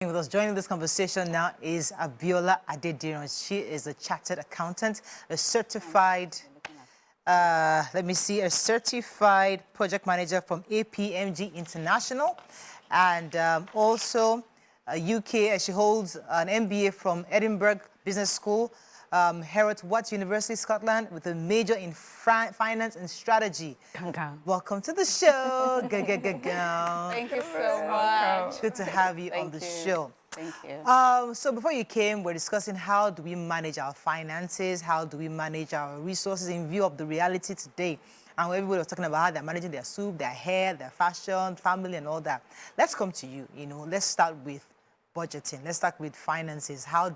With us joining this conversation now is Abiola Adediran. She is a chartered accountant, a certified, a certified project manager from APMG International, and also a UK. She holds an MBA from Edinburgh Business School, Hertford University, Scotland, with a major in finance and strategy. Welcome to the show. Thank you so much. Good to have you on the show. Thank you. So before you came, we're discussing how do we manage our finances, how do we manage our resources in view of the reality today. And everybody was talking about how they're managing their soup, their hair, their fashion, family, and all that. Let's come to you. Let's start with budgeting. Let's start with finances. How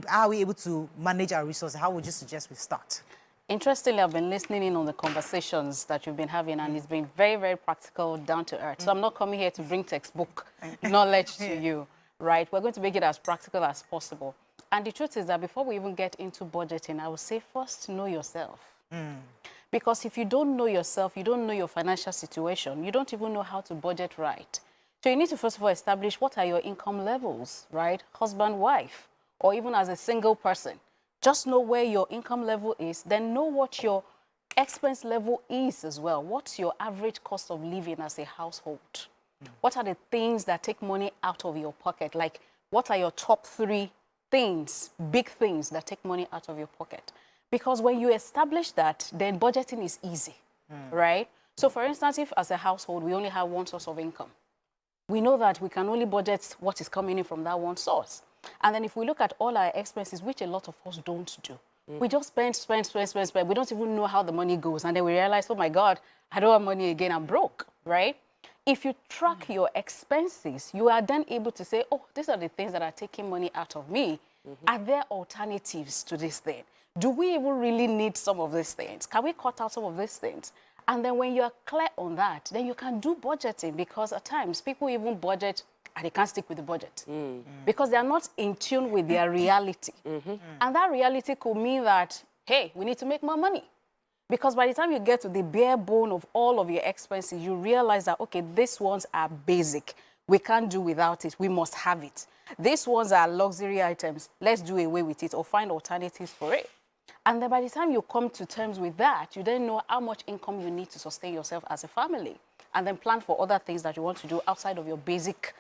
are we able to manage our resources? How would you suggest we start? Interestingly, I've been listening in on the conversations that you've been having, and it's been very, very practical, down to earth. So I'm not coming here to bring textbook knowledge to you, right? We're going to make it as practical as possible. And the truth is that before we even get into budgeting, I would say first know yourself. Because if you don't know yourself, you don't know your financial situation, you don't even know how to budget right. So you need to first of all establish what are your income levels, right? Husband, wife, or even as a single person. Just know where your income level is, then know what your expense level is as well. What's your average cost of living as a household? What are the things that take money out of your pocket? Like, what are your top 3 things, big things that take money out of your pocket? Because when you establish that, then budgeting is easy, right? So for instance, if as a household, we only have one source of income, we know that we can only budget what is coming in from that one source. And then if we look at all our expenses, which a lot of us don't do, we just spend. We don't even know how the money goes. And then we realize, oh my God, I don't have money again, I'm broke, right? If you track your expenses, you are then able to say, oh, these are the things that are taking money out of me. Are there alternatives to this thing? Do we even really need some of these things? Can we cut out some of these things? And then when you're clear on that, then you can do budgeting, because at times people even budget and they can't stick with the budget because they are not in tune with their reality. And that reality could mean that, hey, we need to make more money. Because by the time you get to the bare bone of all of your expenses, you realize that, okay, these ones are basic. We can't do without it. We must have it. These ones are luxury items. Let's do away with it or find alternatives for it. And then by the time you come to terms with that, you then know how much income you need to sustain yourself as a family, and then plan for other things that you want to do outside of your basic,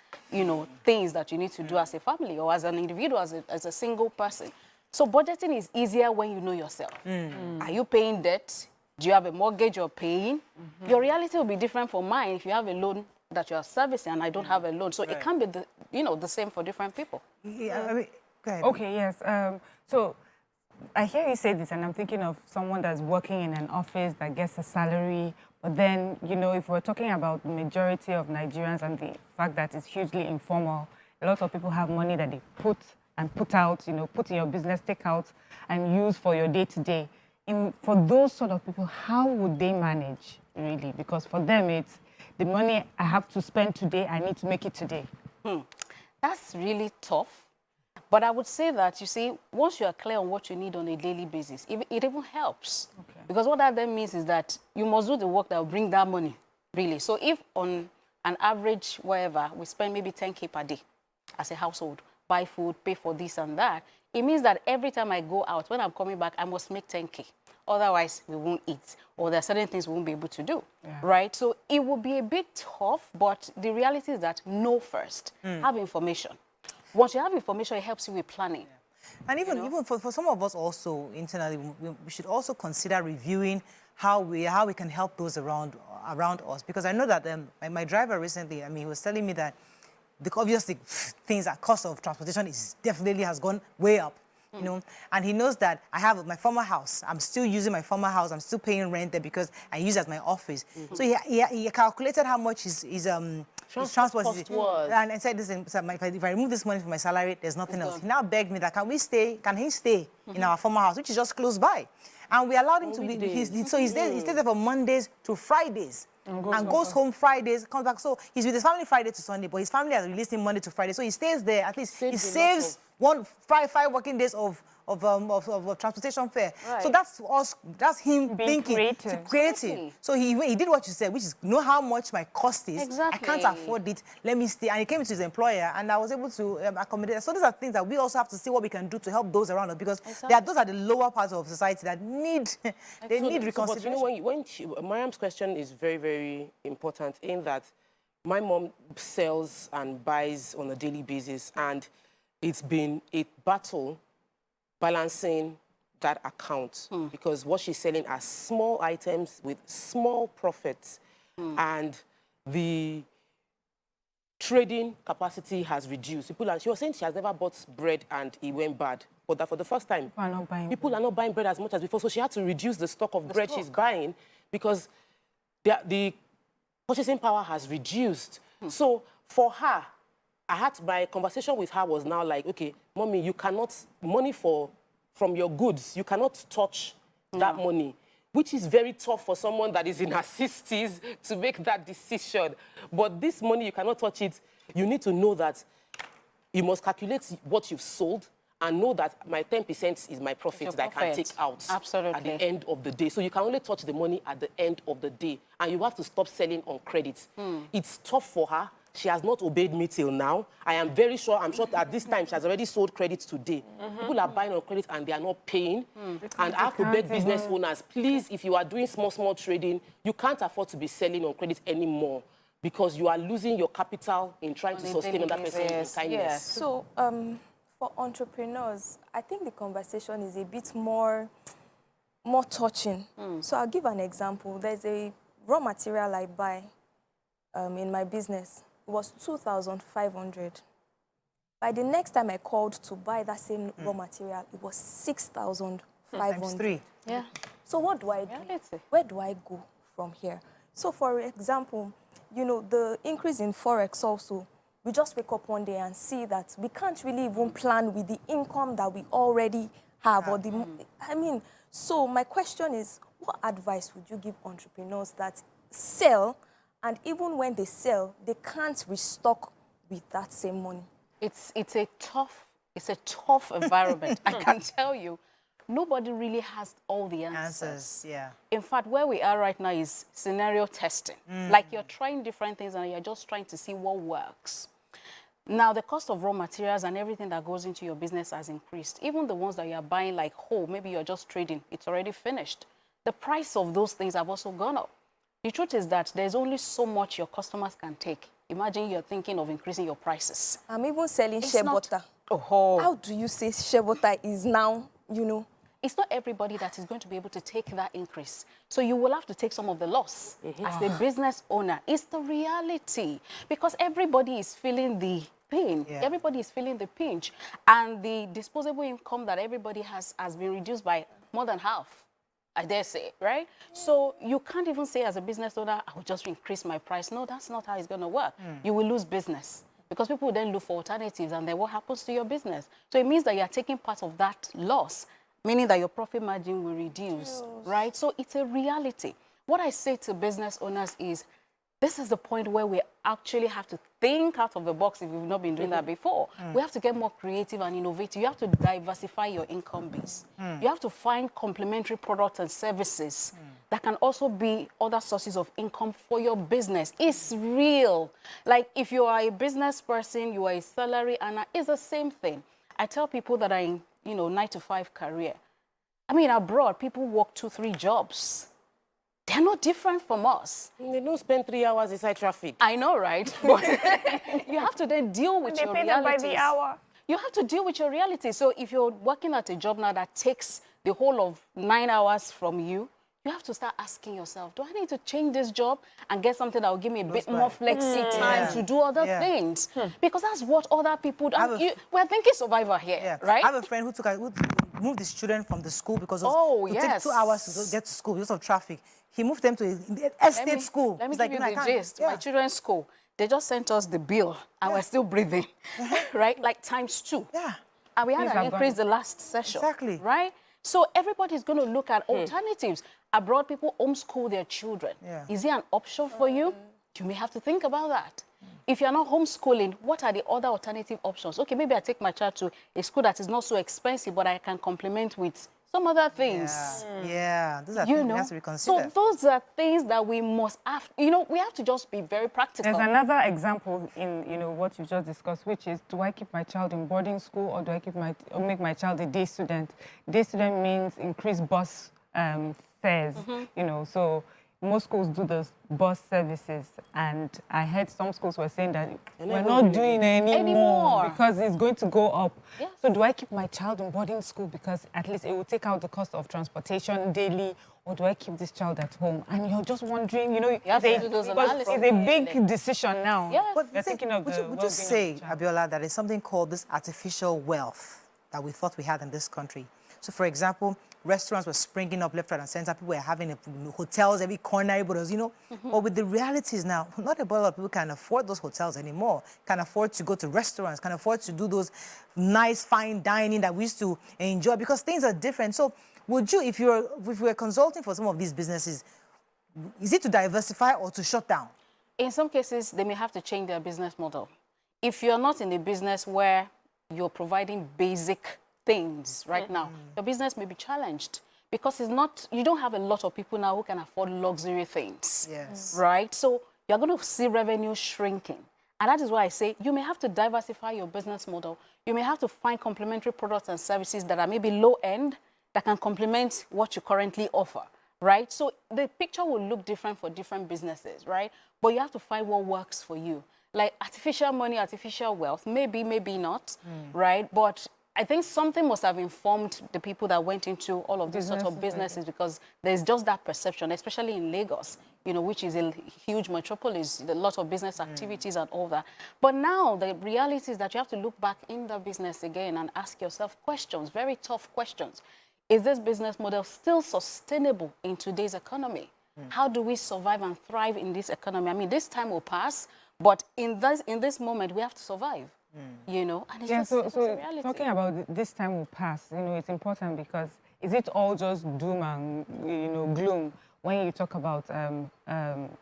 things that you need to do as a family or as an individual, as a single person. So budgeting is easier when you know yourself. Are you paying debt? Do you have a mortgage you're paying? Your reality will be different from mine if you have a loan that you are servicing and I don't have a loan. So it can be, the same for different people. Yeah, I mean, go ahead. Okay, yes. So I hear you say this, and I'm thinking of someone that's working in an office that gets a salary. But then, if we're talking about the majority of Nigerians and the fact that it's hugely informal, a lot of people have money that they put and put out, put in your business, take out, and use for your day-to-day. For those sort of people, how would they manage, really? Because for them, it's the money I have to spend today, I need to make it today. That's really tough. But I would say that, you see, once you are clear on what you need on a daily basis, it even helps. Okay. Because what that then means is that you must do the work that will bring that money, really. So if on an average, whatever, we spend maybe 10K per day as a household, buy food, pay for this and that, it means that every time I go out, when I'm coming back, I must make 10K. Otherwise, we won't eat, or there are certain things we won't be able to do, right? So it will be a bit tough, but the reality is that know first, have information. Once you have information, it helps you with planning. And even for some of us also internally, we should also consider reviewing how we can help those around us. Because I know that my driver recently, he was telling me that obviously things like cost of transportation has gone way up. And he knows that I have my former house. I'm still using my former house. I'm still paying rent there because I use it as my office. So he calculated how much his transport was. And I said, listen, if I remove this money from my salary, there's nothing else. He now begged me that can he stay in our former house, which is just close by. And we allowed him to be, so he stays there from Mondays to Fridays. And goes home Fridays, comes back. So he's with his family Friday to Sunday, but his family has released him Monday to Friday. So he stays there. At least he saves 5 working days of of transportation fare. Right. So that's him Being thinking creative. creative. So he did what you said, which is know how much my cost is. Exactly. I can't afford it. Let me stay. And he came to his employer, and I was able to accommodate. So these are things that we also have to see what we can do to help those around us, because those are the lower parts of society that need need reconsideration. But you know, Mariam's question is very, very important in that my mom sells and buys on a daily basis, and it's been a battle balancing that account because what she's selling are small items with small profits, and the trading capacity has reduced. She was saying she has never bought bread and it went bad, but that for the first time, people are not buying bread as much as before, so she had to reduce the stock of bread she's buying because the purchasing power has reduced. So for her, my conversation with her was now like, okay, mommy, you cannot, from your goods, you cannot touch that money, which is very tough for someone that is in her 60s to make that decision. But this money, you cannot touch it. You need to know that you must calculate what you've sold and know that my 10% is my profit that I can take out at the end of the day. So you can only touch the money at the end of the day. And you have to stop selling on credit. It's tough for her. She has not obeyed me till now. I'm sure at this time she has already sold credit today. People are buying on credit and they are not paying. And I have to beg business owners, please, if you are doing small trading, you can't afford to be selling on credit anymore because you are losing your capital in trying to sustain another person's kindness. Yes. So, for entrepreneurs, I think the conversation is a bit more touching. So I'll give an example. There's a raw material I buy in my business. It was 2,500. By the next time I called to buy that same raw material, it was 6,500. Times 3. Yeah. So what do I do? Where do I go from here? So for example, you know, the increase in Forex also, we just wake up one day and see that we can't really even plan with the income that we already have. Or the, I mean, so my question is, what advice would you give entrepreneurs that sell, and even when they sell, they can't restock with that same money? It's a tough environment. I can tell you, nobody really has all the answers. Yeah. In fact, where we are right now is scenario testing. Like you're trying different things and you're just trying to see what works. Now, the cost of raw materials and everything that goes into your business has increased. Even the ones that you're buying like whole, maybe you're just trading, it's already finished. The price of those things have also gone up. The truth is that there's only so much your customers can take. Imagine you're thinking of increasing your prices. I'm even selling shea butter. How do you say shea butter is now, you know? It's not everybody that is going to be able to take that increase. So you will have to take some of the loss as a business owner. It's the reality because everybody is feeling the pain. Yeah. Everybody is feeling the pinch. And the disposable income that everybody has been reduced by more than half, I dare say, right? So you can't even say as a business owner, I will just increase my price. No, that's not how it's going to work. You will lose business because people will then look for alternatives and then what happens to your business? So it means that you're taking part of that loss, meaning that your profit margin will reduce, right? So it's a reality. What I say to business owners is, this is the point where we actually have to think out of the box if we've not been doing that before. We have to get more creative and innovative. You have to diversify your income base. You have to find complementary products and services that can also be other sources of income for your business. It's real. Like if you are a business person, you are a salary earner, it's the same thing. I tell people that are in 9-to-5 career. I mean, abroad, people work 2-3 jobs. They're not different from us. They don't spend 3 hours inside traffic. I know, right? But you have to then deal with your realities. They pay them by the hour. You have to deal with your reality. So if you're working at a job now that takes the whole of 9 hours from you, you have to start asking yourself, do I need to change this job and get something that will give me a bit more flexi time to do other things? Because that's what other people do. We're thinking survivor here, right? I have a friend who moved his children from the school because it took 2 hours to get to school because of traffic. He moved them to an estate school. Let me give you the gist. My children's school, they just sent us the bill and we're still breathing, right? Like ×2. Yeah. And we had an increase the last session. Exactly. Right? So everybody's going to look at alternatives. Abroad, people homeschool their children. Is it an option for you? You may have to think about that. If you're not homeschooling, what are the other alternative options? Okay, maybe I take my child to a school that is not so expensive, but I can complement with some other things. Yeah, those are things we have to be considered. So those are things that we must have, we have to just be very practical. There's another example in, what you just discussed, which is, do I keep my child in boarding school or do I make my child a day student? Day student means increased bus fares, so most schools do those bus services, and I heard some schools were saying that we're not doing it anymore because it's going to go up. Yes. So do I keep my child in boarding school because at least it will take out the cost of transportation daily, or do I keep this child at home? And you're just wondering, it's a big decision now. Yes. But you're thinking of would you say, Abiola, that there's something called this artificial wealth that we thought we had in this country? So, for example, restaurants were springing up left, right, and center. People were having hotels every corner, everybody was, But with the realities now, not a lot of people can afford those hotels anymore, can afford to go to restaurants, can afford to do those nice, fine dining that we used to enjoy because things are different. So would you, if you were consulting for some of these businesses, is it to diversify or to shut down? In some cases, they may have to change their business model. If you're not in a business where you're providing basic things right now, your business may be challenged because you don't have a lot of people now who can afford luxury things. Yes. Right? So you're going to see revenue shrinking. And that is why I say you may have to diversify your business model. You may have to find complementary products and services that are maybe low end that can complement what you currently offer. Right? So the picture will look different for different businesses, right? But you have to find what works for you. Like artificial money, artificial wealth, maybe, maybe not, right? But I think something must have informed the people that went into all of these sort of businesses because there's just that perception, especially in Lagos, which is a huge metropolis, a lot of business activities and all that. But now the reality is that you have to look back in the business again and ask yourself questions, very tough questions. Is this business model still sustainable in today's economy? How do we survive and thrive in this economy? I mean, this time will pass, but in this moment, we have to survive. And it's so a reality. Talking about this time will pass, it's important because is it all just doom and, gloom? When you talk about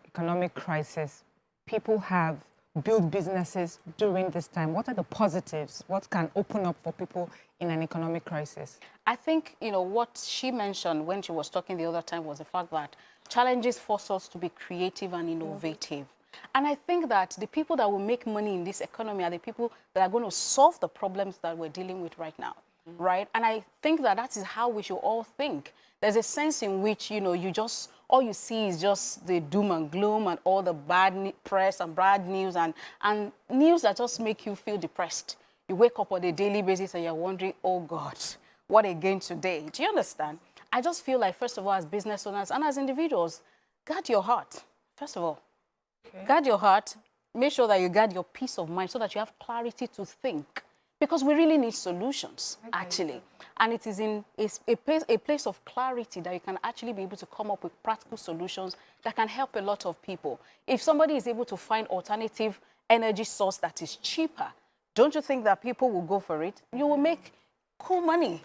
economic crisis, people have built businesses during this time. What are the positives? What can open up for people in an economic crisis? I think, what she mentioned when she was talking the other time was the fact that challenges force us to be creative and innovative. And I think that the people that will make money in this economy are the people that are going to solve the problems that we're dealing with right now, right? And I think that is how we should all think. There's a sense in which, all you see is just the doom and gloom and all the bad press and bad news and news that just make you feel depressed. You wake up on a daily basis and you're wondering, oh God, what again today? Do you understand? I just feel like, first of all, as business owners and as individuals, guard your heart, first of all. Okay. Guard your heart. Make sure that you guard your peace of mind so that you have clarity to think. Because we really need solutions, actually. And it is in a place of clarity that you can actually be able to come up with practical solutions that can help a lot of people. If somebody is able to find alternative energy source that is cheaper, don't you think that people will go for it? You will make cool money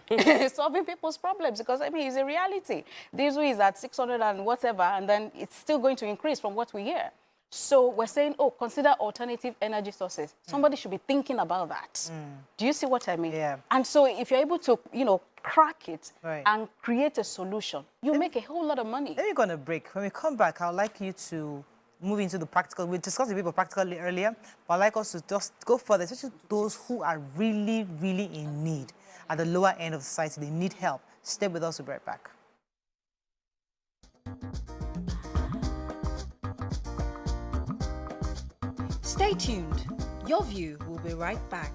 solving people's problems because, it's a reality. Diesel is at 600 and whatever, and then it's still going to increase from what we hear. So we're saying, consider alternative energy sources. Somebody should be thinking about that. Do you see what I mean? Yeah. And so if you're able to, crack it and create a solution, you make a whole lot of money. Let me go on a break. When we come back, I'd like you to move into the practical. We discussed a bit about practical earlier, but I'd like us to just go further, especially those who are really, really in need at the lower end of society. They need help. Stay with us. We'll be right back. Stay tuned. Your View will be right back.